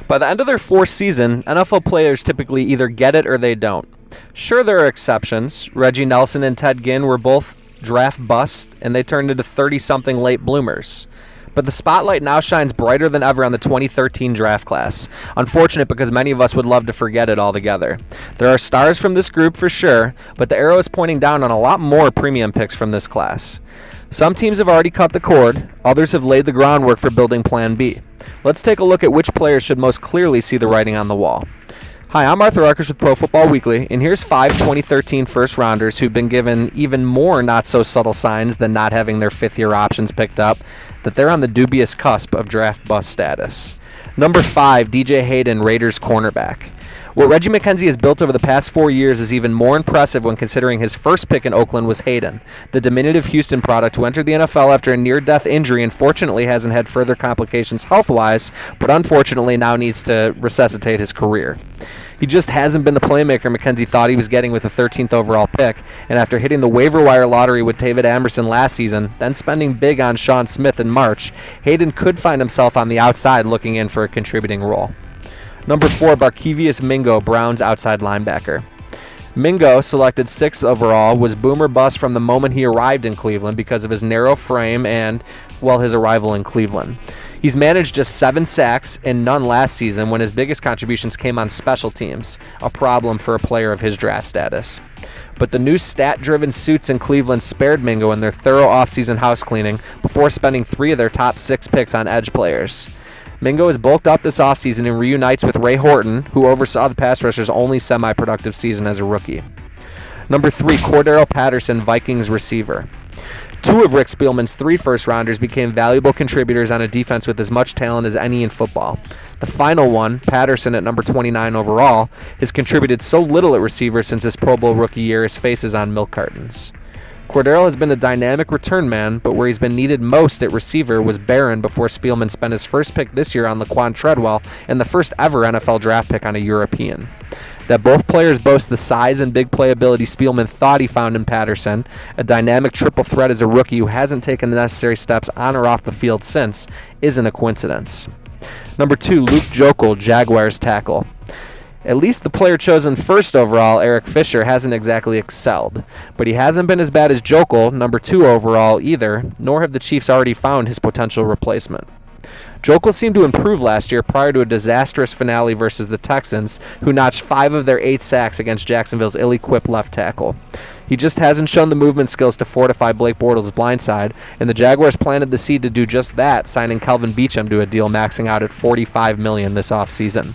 By the end of their fourth season, NFL players typically either get it or they don't. Sure, there are exceptions. Reggie Nelson and Ted Ginn were both draft busts, and they turned into 30-something late bloomers. But the spotlight now shines brighter than ever on the 2013 draft class. Unfortunate because many of us would love to forget it altogether. There are stars from this group for sure, but the arrow is pointing down on a lot more premium picks from this class. Some teams have already cut the cord, others have laid the groundwork for building Plan B. Let's take a look at which players should most clearly see the writing on the wall. Hi, I'm Arthur Arkush with Pro Football Weekly, and here's 5 2013 first-rounders who've been given even more not-so-subtle signs than not having their fifth-year options picked up, that they're on the dubious cusp of draft bust status. Number 5, DJ Hayden, Raiders cornerback. What Reggie McKenzie has built over the past 4 years is even more impressive when considering his first pick in Oakland was Hayden, the diminutive Houston product who entered the NFL after a near-death injury and fortunately hasn't had further complications health-wise, but unfortunately now needs to resuscitate his career. He just hasn't been the playmaker McKenzie thought he was getting with the 13th overall pick, and after hitting the waiver wire lottery with David Amerson last season, then spending big on Sean Smith in March, Hayden could find himself on the outside looking in for a contributing role. Number 4, Barkevious Mingo, Browns outside linebacker. Mingo, selected 6th overall, was boomer bust from the moment he arrived in Cleveland because of his narrow frame and, well, his arrival in Cleveland. He's managed just 7 sacks and none last season when his biggest contributions came on special teams, a problem for a player of his draft status. But the new stat-driven suits in Cleveland spared Mingo in their thorough offseason house cleaning before spending 3 of their top 6 picks on edge players. Mingo is bulked up this offseason and reunites with Ray Horton, who oversaw the pass rusher's only semi-productive season as a rookie. Number 3, Cordarrelle Patterson, Vikings receiver. 2 of Rick Spielman's 3 first-rounders became valuable contributors on a defense with as much talent as any in football. The final one, Patterson at number 29 overall, has contributed so little at receiver since his Pro Bowl rookie year his face is on milk cartons. Cordarrelle has been a dynamic return man, but where he's been needed most at receiver was barren before Spielman spent his first pick this year on Laquan Treadwell and the first ever NFL draft pick on a European. That both players boast the size and big playability Spielman thought he found in Patterson, a dynamic triple threat as a rookie who hasn't taken the necessary steps on or off the field since, isn't a coincidence. Number 2, Luke Joeckel, Jaguars tackle. At least the player chosen first overall, Eric Fisher, hasn't exactly excelled. But he hasn't been as bad as Joeckel, number 2 overall, either, nor have the Chiefs already found his potential replacement. Joeckel seemed to improve last year prior to a disastrous finale versus the Texans, who notched 5 of their 8 sacks against Jacksonville's ill-equipped left tackle. He just hasn't shown the movement skills to fortify Blake Bortles' blindside, and the Jaguars planted the seed to do just that, signing Kelvin Beachum to a deal maxing out at $45 million this offseason.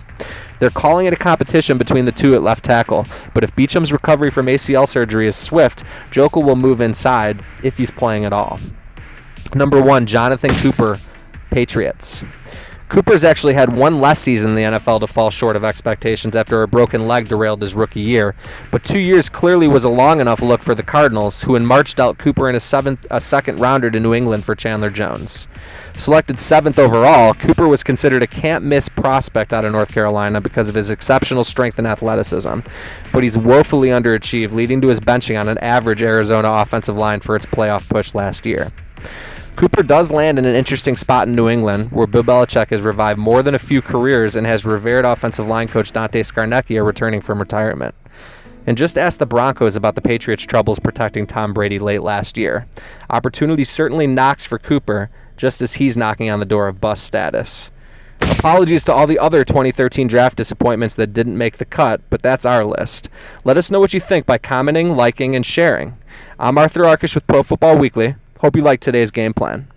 They're calling it a competition between the two at left tackle, but if Beacham's recovery from ACL surgery is swift, Joeckel will move inside, if he's playing at all. Number 1, Jonathan Cooper, Patriots. Cooper's actually had one less season in the NFL to fall short of expectations after a broken leg derailed his rookie year, but 2 years clearly was a long enough look for the Cardinals, who in March dealt Cooper in a second-rounder to New England for Chandler Jones. Selected 7th overall, Cooper was considered a can't-miss prospect out of North Carolina because of his exceptional strength and athleticism, but he's woefully underachieved, leading to his benching on an average Arizona offensive line for its playoff push last year. Cooper does land in an interesting spot in New England, where Bill Belichick has revived more than a few careers and has revered offensive line coach Dante Scarnecchia returning from retirement. And just ask the Broncos about the Patriots' troubles protecting Tom Brady late last year. Opportunity certainly knocks for Cooper, just as he's knocking on the door of bust status. Apologies to all the other 2013 draft disappointments that didn't make the cut, but that's our list. Let us know what you think by commenting, liking, and sharing. I'm Arthur Arkush with Pro Football Weekly. Hope you liked today's game plan.